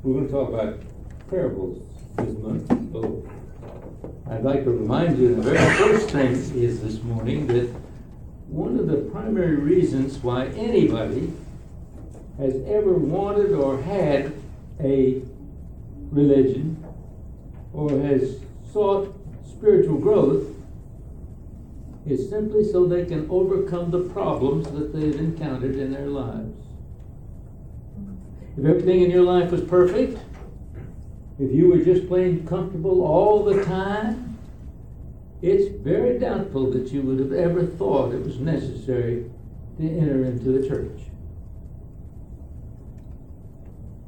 We're going to talk about parables this month. So I'd like to remind you the very first thing is this morning that one of the primary reasons why anybody has ever wanted or had a religion or has sought spiritual growth is simply so they can overcome the problems that they've encountered in their lives. If everything in your life was perfect, if you were just plain comfortable all the time, it's very doubtful that you would have ever thought it was necessary to enter into a church.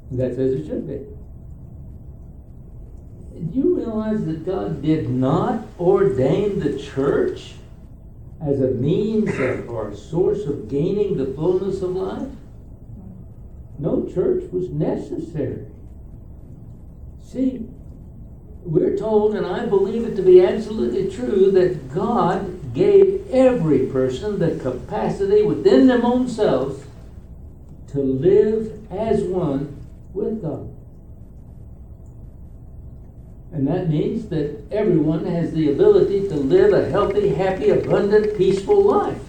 That's as it should be. Do you realize that God did not ordain the church as a means of, or a source of gaining the fullness of life? No church was necessary. See, we're told, and I believe it to be absolutely true, that God gave every person the capacity within their own selves to live as one with God. And that means that everyone has the ability to live a healthy, happy, abundant, peaceful life.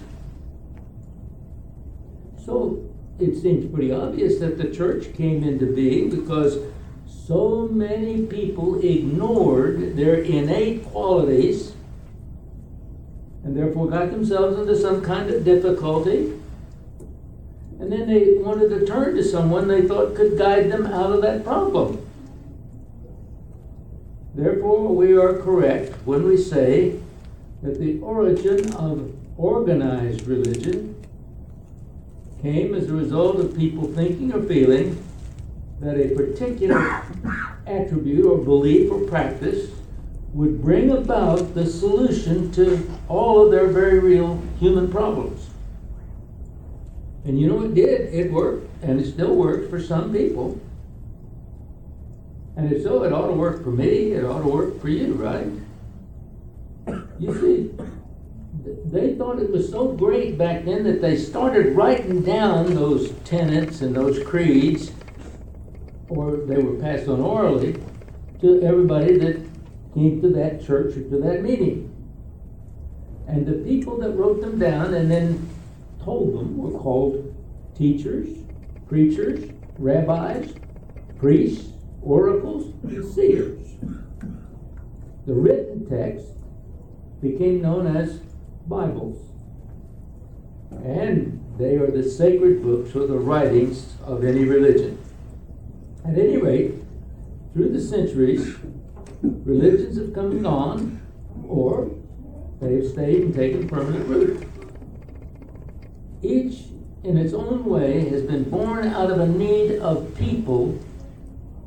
So it seems pretty obvious that the church came into being because so many people ignored their innate qualities and therefore got themselves into some kind of difficulty. And then they wanted to turn to someone they thought could guide them out of that problem. Therefore, we are correct when we say that the origin of organized religion came as a result of people thinking or feeling that a particular attribute or belief or practice would bring about the solution to all of their very real human problems. And you know, it did. It worked, and it still works for some people. And if so, it ought to work for me. It ought to work for you, right? You see, they thought it was so great back then that they started writing down those tenets and those creeds, or they were passed on orally to everybody that came to that church or to that meeting. And the people that wrote them down and then told them were called teachers, preachers, rabbis, priests, oracles, and seers. The written text became known as Bibles. And they are the sacred books or the writings of any religion. At any rate, through the centuries, religions have come and gone, or they have stayed and taken permanent root. Each, in its own way, has been born out of a need of people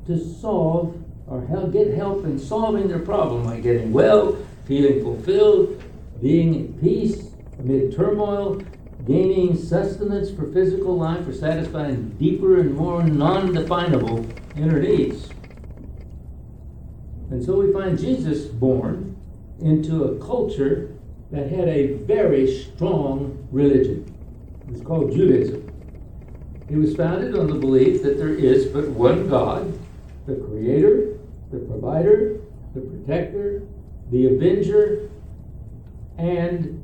to solve or get help in solving their problem, like getting well, feeling fulfilled, being in peace amid turmoil, gaining sustenance for physical life, or satisfying deeper and more non-definable inner needs. And so we find Jesus born into a culture that had a very strong religion. It's called Judaism. It was founded on the belief that there is but one God, the Creator, the Provider, the Protector, the Avenger, and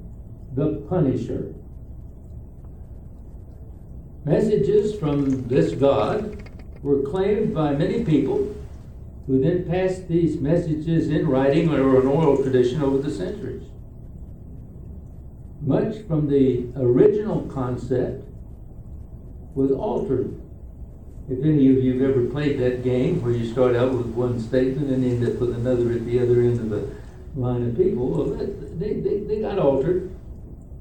the Punisher. Messages from this God were claimed by many people who then passed these messages in writing or an oral tradition over the centuries. Much from the original concept was altered. If any of you have ever played that game where you start out with one statement and end up with another at the other end of the line of people, well, they got altered,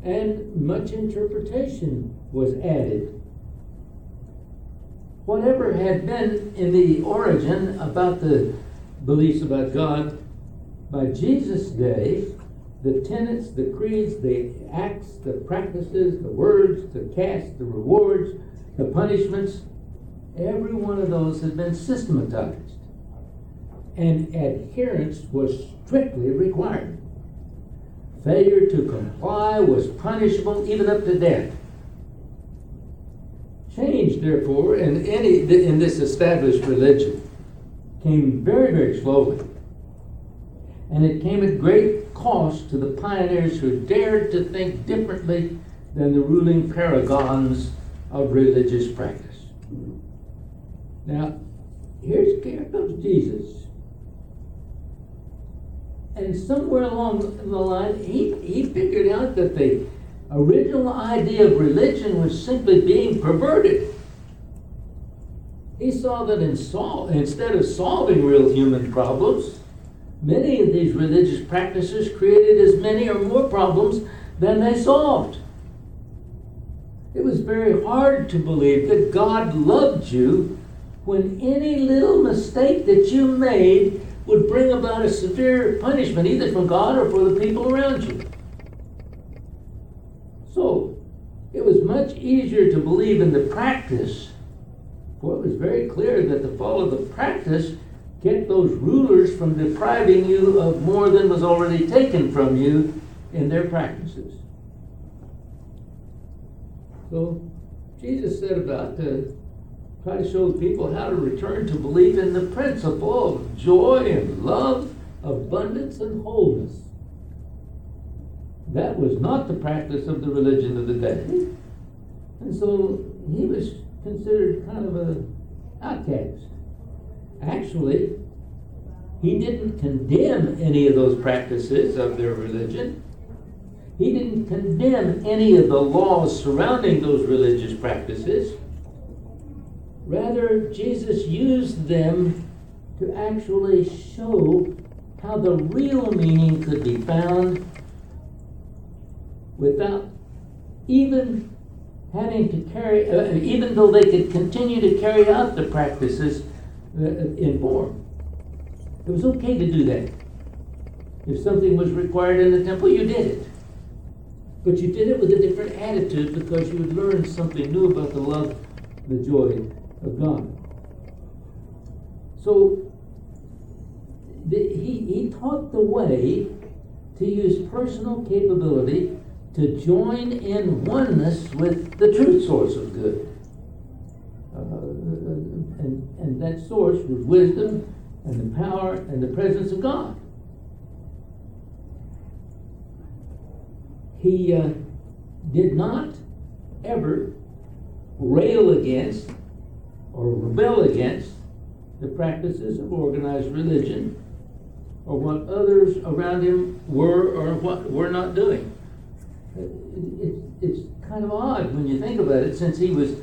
and much interpretation was added. Whatever had been in the origin about the beliefs about God, by Jesus' day, the tenets, the creeds, the acts, the practices, the words, the casts, the rewards, the punishments, every one of those had been systematized. And adherence was strictly required. Failure to comply was punishable even up to death. Change, therefore, in this established religion came very, very slowly. And it came at great cost to the pioneers who dared to think differently than the ruling paragons of religious practice. Now, here comes Jesus. And somewhere along the line, he figured out that the original idea of religion was simply being perverted. He saw that instead of solving real human problems, many of these religious practices created as many or more problems than they solved. It was very hard to believe that God loved you when any little mistake that you made would bring about a severe punishment, either from God or for the people around you. So, it was much easier to believe in the practice, for it was very clear that to follow the practice kept those rulers from depriving you of more than was already taken from you in their practices. So, Jesus set about to try to show people how to return to belief in the principle of joy and love, abundance and wholeness. That was not the practice of the religion of the day. And so he was considered kind of an outcast. Actually, he didn't condemn any of those practices of their religion. He didn't condemn any of the laws surrounding those religious practices. Rather, Jesus used them to actually show how the real meaning could be found without even having to even though they could continue to carry out the practices in form. It was okay to do that. If something was required in the temple, you did it. But you did it with a different attitude because you had learned something new about the love, the joy of God. So he taught the way to use personal capability to join in oneness with the true source of good. And that source was wisdom and the power and the presence of God. He did not ever rail against or rebel against the practices of organized religion or what others around him were or what were not doing. It's kind of odd when you think about it, since he was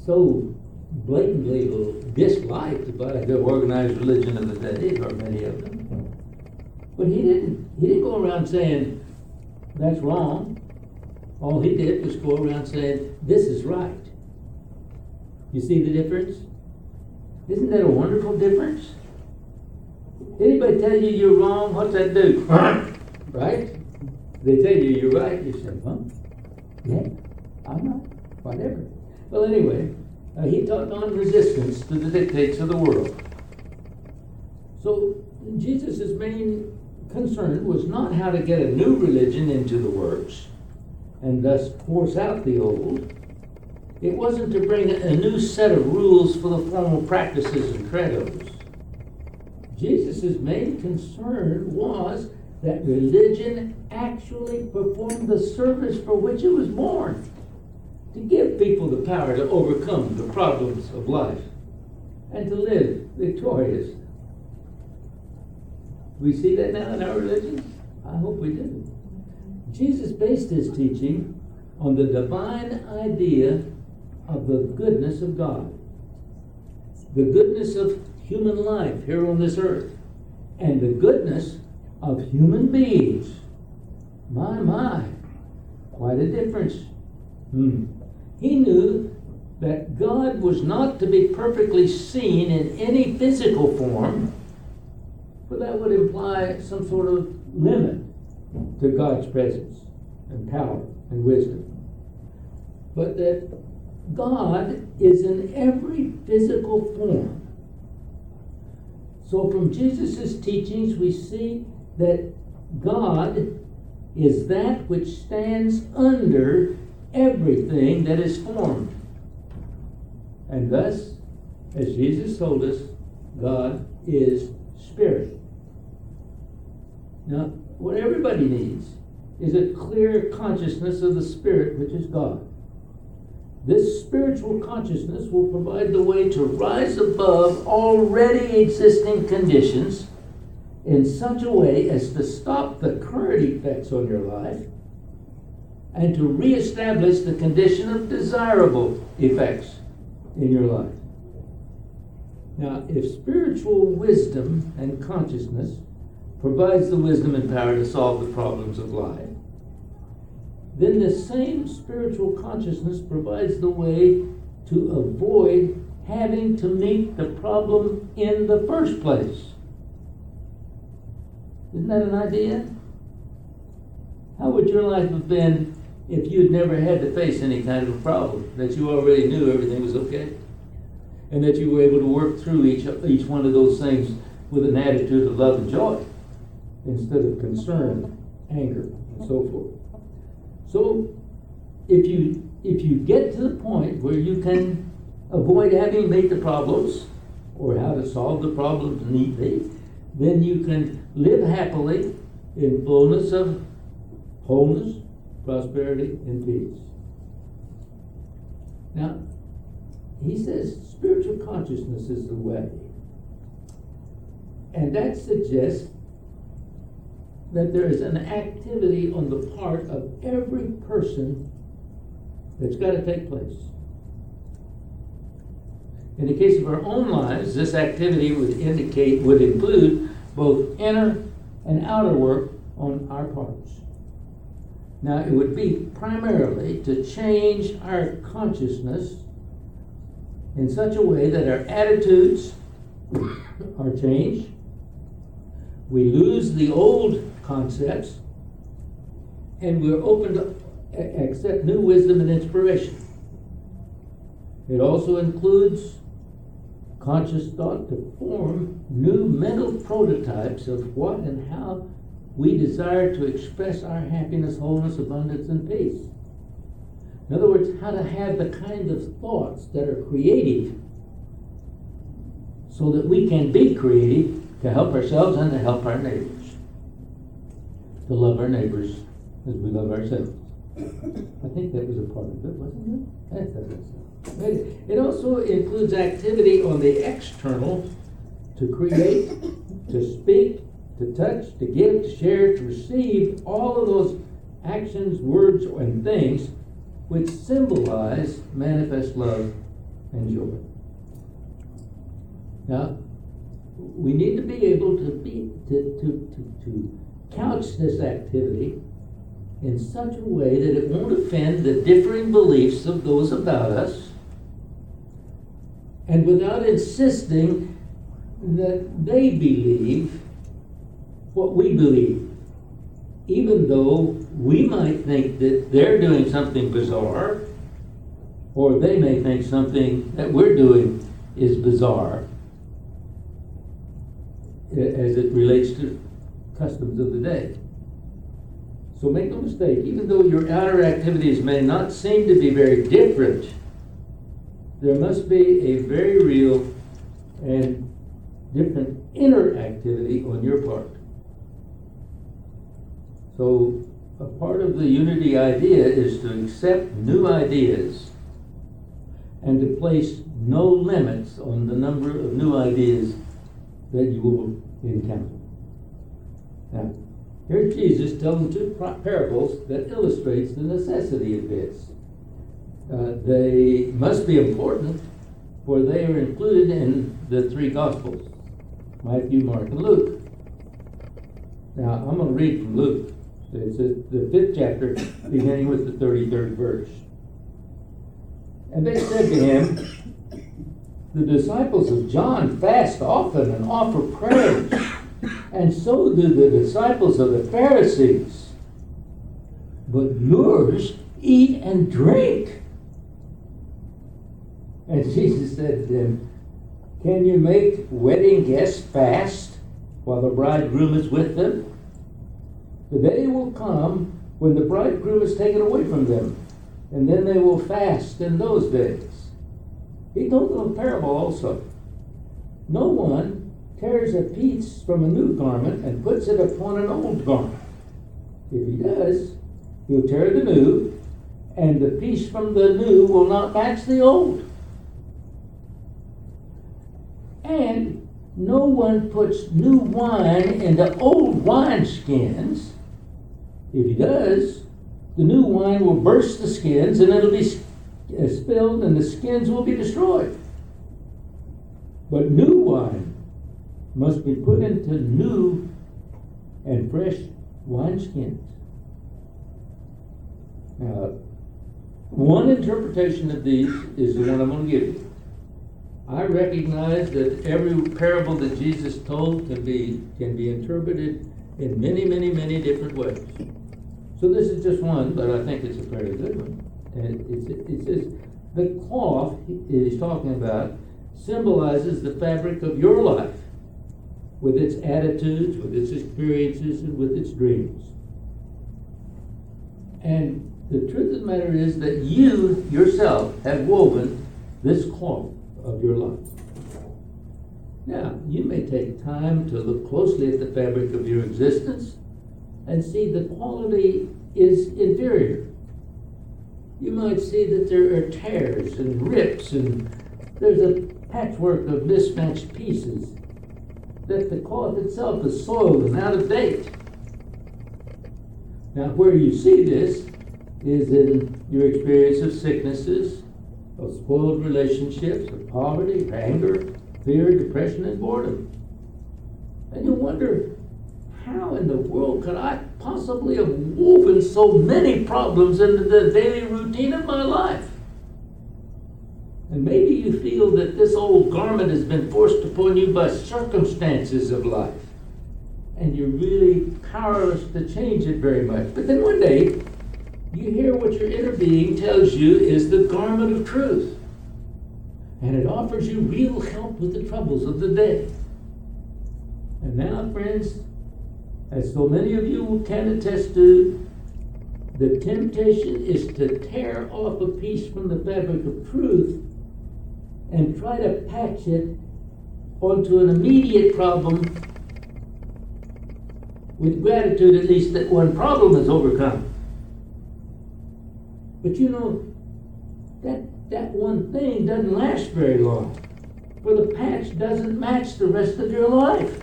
so blatantly disliked by the organized religion of the day, or many of them. But he didn't go around saying, that's wrong. All he did was go around saying, this is right. You see the difference? Isn't that a wonderful difference? Anybody tell you you're wrong, what's that do? Right? They tell you you're right, you say, huh? Yeah, I'm not. Whatever. Well, anyway, he taught non-resistance to the dictates of the world. So, Jesus' main concern was not how to get a new religion into the works and thus force out the old. It wasn't to bring a new set of rules for the formal practices and credos. Jesus' main concern was that religion actually performed the service for which it was born, to give people the power to overcome the problems of life and to live victorious. We see that now in our religions? I hope we do. Jesus based his teaching on the divine idea of the goodness of God, the goodness of human life here on this earth, and the goodness of human beings. My, quite a difference. He knew that God was not to be perfectly seen in any physical form, for that would imply some sort of limit to God's presence and power and wisdom. But that God is in every physical form. So from Jesus' teachings we see that God is that which stands under everything that is formed. And thus, as Jesus told us, God is spirit. Now, what everybody needs is a clear consciousness of the Spirit, which is God. This spiritual consciousness will provide the way to rise above already existing conditions in such a way as to stop the current effects on your life and to reestablish the condition of desirable effects in your life. Now, if spiritual wisdom and consciousness provides the wisdom and power to solve the problems of life, then the same spiritual consciousness provides the way to avoid having to meet the problem in the first place. Isn't that an idea? How would your life have been if you'd never had to face any kind of a problem, that you already knew everything was okay, and that you were able to work through each one of those things with an attitude of love and joy instead of concern, anger, and so forth? So, if you get to the point where you can avoid having to meet the problems or how to solve the problems neatly, then you can live happily in fullness of wholeness, prosperity, and peace. Now, he says spiritual consciousness is the way. And that suggests that there is an activity on the part of every person that's got to take place. In the case of our own lives, this activity would include both inner and outer work on our parts. Now, it would be primarily to change our consciousness in such a way that our attitudes are changed. We lose the old concepts, and we're open to accept new wisdom and inspiration. It also includes conscious thought to form new mental prototypes of what and how we desire to express our happiness, wholeness, abundance, and peace. In other words, how to have the kind of thoughts that are creative so that we can be creative to help ourselves and to help our neighbors. To love our neighbors as we love ourselves. I think that was a part of it, wasn't it? It also includes activity on the external to create, to speak, to touch, to give, to share, to receive, all of those actions, words, and things which symbolize manifest love and joy. Now, we need to be able to couch this activity in such a way that it won't offend the differing beliefs of those about us, and without insisting that they believe what we believe, even though we might think that they're doing something bizarre, or they may think something that we're doing is bizarre as it relates to customs of the day. So make no mistake, even though your outer activities may not seem to be very different, there must be a very real and different inner activity on your part. So a part of the unity idea is to accept new ideas and to place no limits on the number of new ideas that you will encounter. Now, here's Jesus telling two parables that illustrates the necessity of this. They must be important, for they are included in the three Gospels, Matthew, Mark, and Luke. Now, I'm going to read from Luke. It's the 5th chapter, beginning with the 33rd verse. And they said to him, "The disciples of John fast often and offer prayers, and so do the disciples of the Pharisees. But yours eat and drink." And Jesus said to them, "Can you make wedding guests fast while the bridegroom is with them? The day will come when the bridegroom is taken away from them, and then they will fast in those days. He told them a parable also. No one tears a piece from a new garment and puts it upon an old garment. If he does, he'll tear the new, and the piece from the new will not match the old. And no one puts new wine into old wineskins. If he does, the new wine will burst the skins and it'll be spilled and the skins will be destroyed. But new wine must be put into new and fresh wineskins. Now, one interpretation of these is the one I'm going to give you. I recognize that every parable that Jesus told can be interpreted in many, many, many different ways. So this is just one, but I think it's a very good one. And it says, the cloth he's talking about symbolizes the fabric of your life, with its attitudes, with its experiences, and with its dreams. And the truth of the matter is that you yourself have woven this cloth of your life. Now, you may take time to look closely at the fabric of your existence and see the quality is inferior. You might see that there are tears and rips and there's a patchwork of mismatched pieces, that the cloth itself is soiled and out of date. Now, where you see this is in your experience of sicknesses, of spoiled relationships, of poverty, anger, fear, depression, and boredom. And you wonder, how in the world could I possibly have woven so many problems into the daily routine of my life? And maybe you feel that this old garment has been forced upon you by circumstances of life, and you're really powerless to change it very much. But then one day, you hear what your inner being tells you is the garment of truth, and it offers you real help with the troubles of the day. And now, friends, as so many of you can attest to, the temptation is to tear off a piece from the fabric of truth and try to patch it onto an immediate problem with gratitude, at least, that one problem is overcome. But you know, that one thing doesn't last very long, for the patch doesn't match the rest of your life.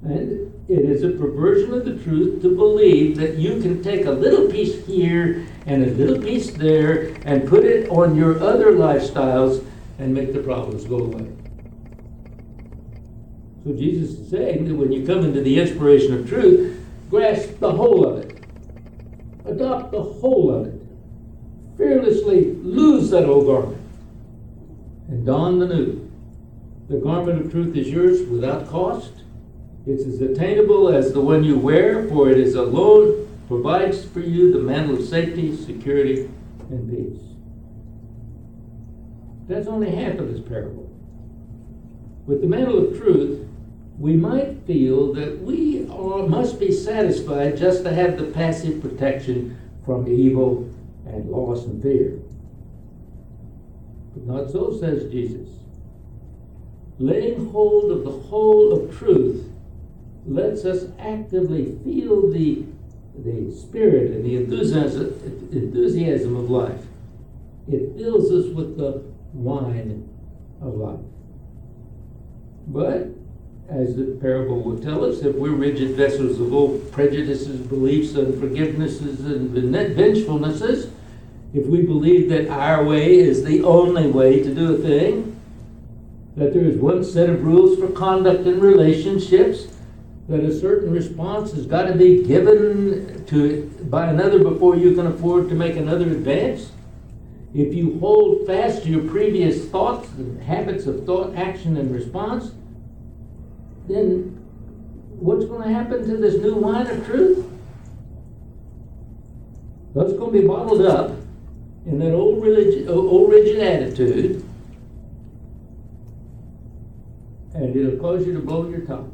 And it is a perversion of the truth to believe that you can take a little piece here and a little piece there and put it on your other lifestyles and make the problems go away. So Jesus is saying that when you come into the inspiration of truth, grasp the whole of it. Adopt the whole of it. Fearlessly lose that old garment and don the new. The garment of truth is yours without cost. It's as attainable as the one you wear, for it is alone provides for you the mantle of safety, security, and peace. That's only half of this parable. With the mantle of truth, we might feel that we must be satisfied just to have the passive protection from evil and loss and fear. But not so, says Jesus. Laying hold of the whole of truth lets us actively feel the spirit and the enthusiasm of life. It fills us with the wine of life. But, as the parable will tell us, if we're rigid vessels of old prejudices, beliefs, unforgivenesses, and vengefulnesses, if we believe that our way is the only way to do a thing, that there is one set of rules for conduct in relationships, that a certain response has got to be given to by another before you can afford to make another advance, if you hold fast to your previous thoughts and habits of thought, action, and response, then what's going to happen to this new wine of truth? Well, it's going to be bottled up in that old rigid attitude, and it'll cause you to blow your top.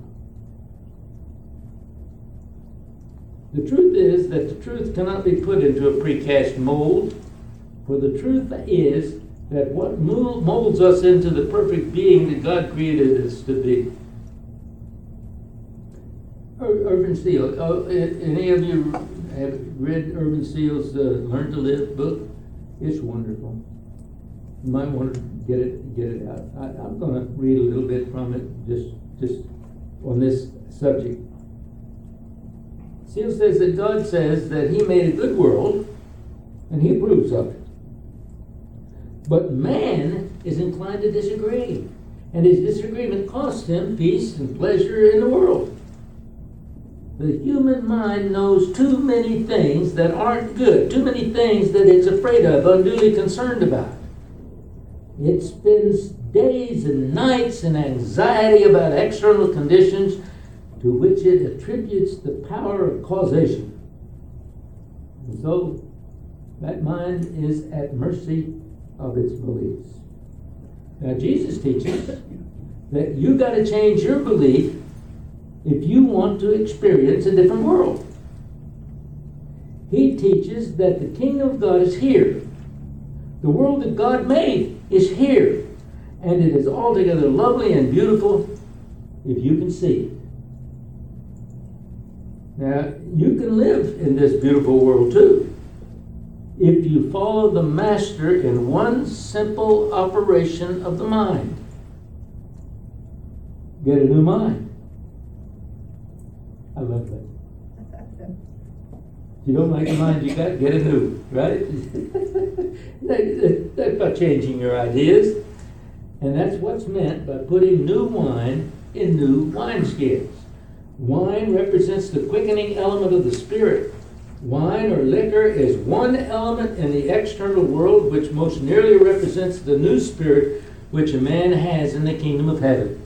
The truth is that the truth cannot be put into a precast mold, for the truth is that what molds us into the perfect being that God created us to be. Urban Seal. Any of you have read Urban Seal's Learn to Live book? It's wonderful. You might want to get it out. I'm going to read a little bit from it, just on this subject. Seal says that God says that He made a good world, and He approves of it. But man is inclined to disagree, and his disagreement costs him peace and pleasure in the world. The human mind knows too many things that aren't good, too many things that it's afraid of, unduly concerned about. It spends days and nights in anxiety about external conditions to which it attributes the power of causation. And so, that mind is at mercy of its beliefs. Now, Jesus teaches that you got to change your belief if you want to experience a different world. He teaches that the kingdom of God is here. The world that God made is here. And it is altogether lovely and beautiful if you can see it. Now, you can live in this beautiful world too, if you follow the Master in one simple operation of the mind. Get a new mind. I love that. If you don't like the mind you got, get a new, right? That's about changing your ideas. And that's what's meant by putting new wine in new wineskins. Wine represents the quickening element of the Spirit. Wine or liquor is one element in the external world which most nearly represents the new spirit which a man has in the kingdom of heaven.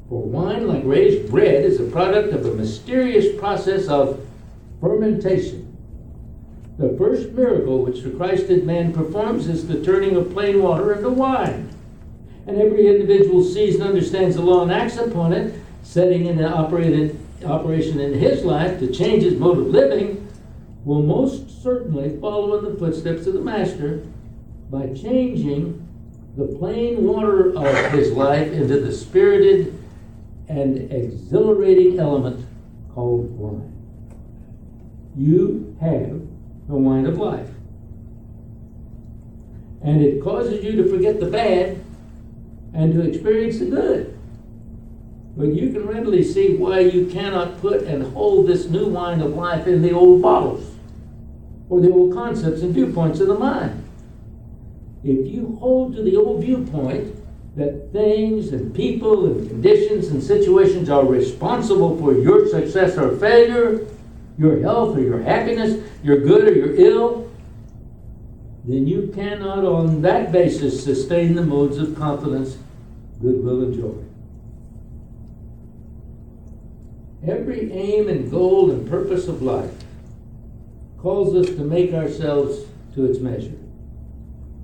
For wine, like raised bread, is a product of a mysterious process of fermentation. The first miracle which the Christed man performs is the turning of plain water into wine. And every individual sees and understands the law and acts upon it, setting into operation in his life to change his mode of living, will most certainly follow in the footsteps of the Master by changing the plain water of his life into the spirited and exhilarating element called wine. You have the wine of life. And it causes you to forget the bad and to experience the good. But you can readily see why you cannot put and hold this new wine of life in the old bottles or the old concepts and viewpoints of the mind. If you hold to the old viewpoint that things and people and conditions and situations are responsible for your success or failure, your health or your happiness, your good or your ill, then you cannot on that basis sustain the modes of confidence, goodwill, and joy. Every aim and goal and purpose of life calls us to make ourselves to its measure.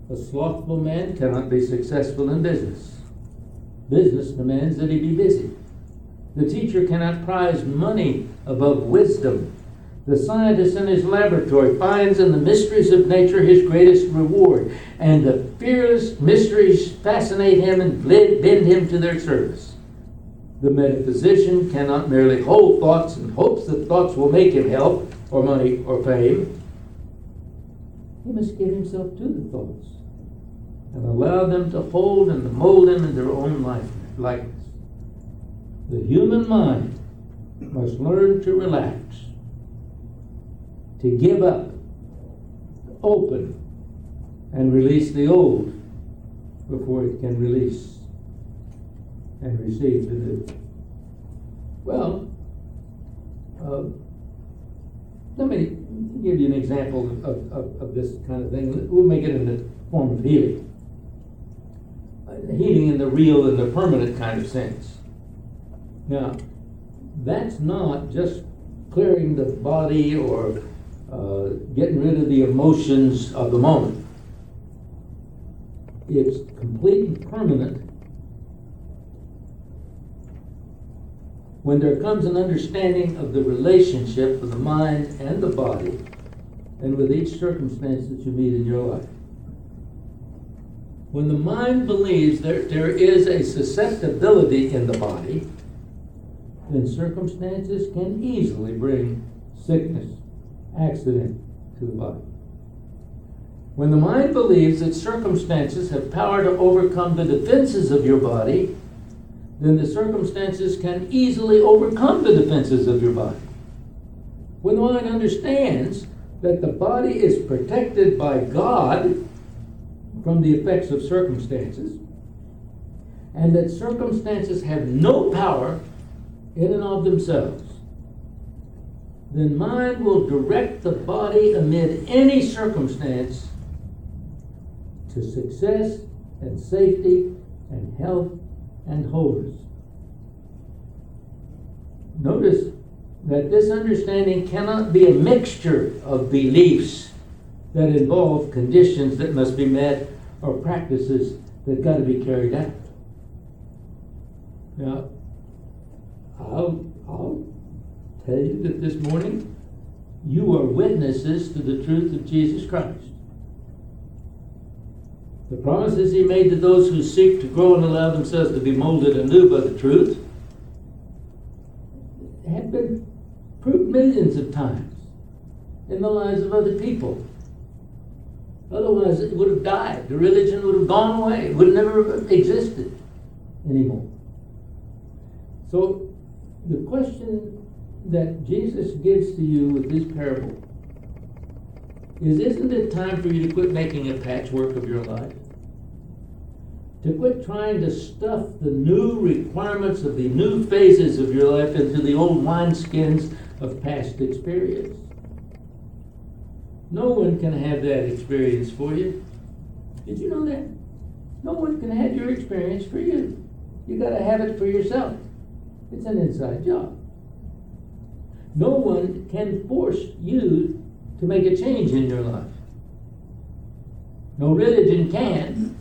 A slothful man cannot be successful in business. Business demands that he be busy. The teacher cannot prize money above wisdom. The scientist in his laboratory finds in the mysteries of nature his greatest reward, and the fearless mysteries fascinate him and bend him to their service. The metaphysician cannot merely hold thoughts and hopes that thoughts will make him health or money or fame. He must give himself to the thoughts and allow them to hold and to mold him in their own likeness. The human mind must learn to relax, to give up, to open, and release the old before it can release and receive the new. Well, let me give you an example of this kind of thing. We'll make it in the form of healing. Healing in the real and the permanent kind of sense. Now, that's not just clearing the body or getting rid of the emotions of the moment. It's complete and permanent when there comes an understanding of the relationship of the mind and the body and with each circumstance that you meet in your life. When the mind believes that there is a susceptibility in the body, then circumstances can easily bring sickness, accident to the body. When the mind believes that circumstances have power to overcome the defenses of your body, then the circumstances can easily overcome the defenses of your body. When the mind understands that the body is protected by God from the effects of circumstances, and that circumstances have no power in and of themselves, then mind will direct the body amid any circumstance to success and safety and health and wholeness. Notice that this understanding cannot be a mixture of beliefs that involve conditions that must be met or practices that got to be carried out. Now, I'll tell you that this morning you are witnesses to the truth of Jesus Christ. The promises he made to those who seek to grow and allow themselves to be molded anew by the truth have been proved millions of times in the lives of other people. Otherwise, it would have died. The religion would have gone away. It would have never existed anymore. So, the question that Jesus gives to you with this parable is, isn't it time for you to quit making a patchwork of your life? To quit trying to stuff the new requirements of the new phases of your life into the old wineskins of past experience. No one can have that experience for you. Did you know that? No one can have your experience for you. You got to have it for yourself. It's an inside job. No one can force you to make a change in your life. No religion can.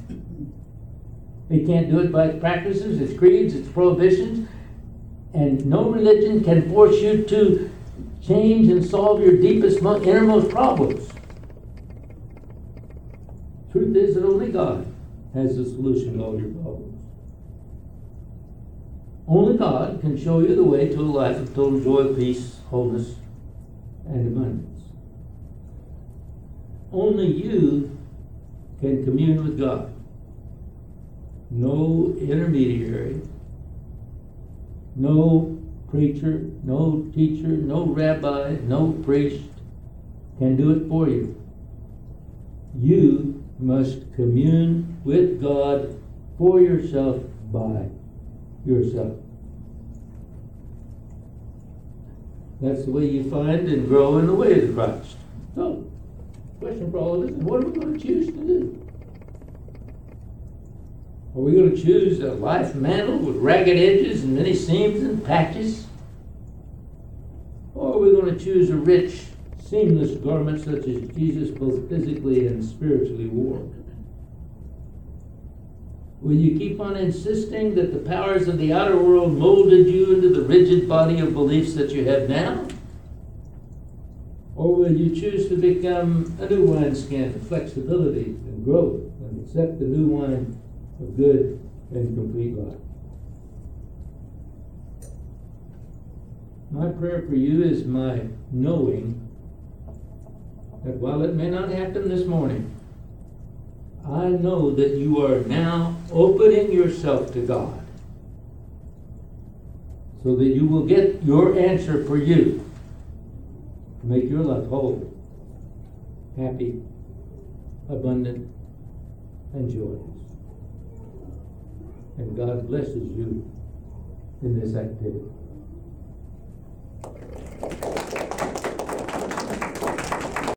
It can't do it by its practices, its creeds, its prohibitions. And no religion can force you to change and solve your deepest, innermost problems. Truth is that only God has the solution to all your problems. Only God can show you the way to a life of total joy, peace, wholeness, and abundance. Only you can commune with God. No intermediary, no preacher, no teacher, no rabbi, no priest can do it for you. You must commune with God for yourself by yourself. That's the way you find and grow in the way of Christ. So, question for all of us is, what are we going to choose to do? Are we going to choose a life mantle with ragged edges and many seams and patches? Or are we going to choose a rich, seamless garment such as Jesus both physically and spiritually wore? Will you keep on insisting that the powers of the outer world molded you into the rigid body of beliefs that you have now? Or will you choose to become a new wineskin of flexibility and growth and accept the new wine of good and complete life? My prayer for you is my knowing that while it may not happen this morning, I know that you are now opening yourself to God so that you will get your answer for you to make your life whole, happy, abundant, and joyous. And God blesses you in this activity.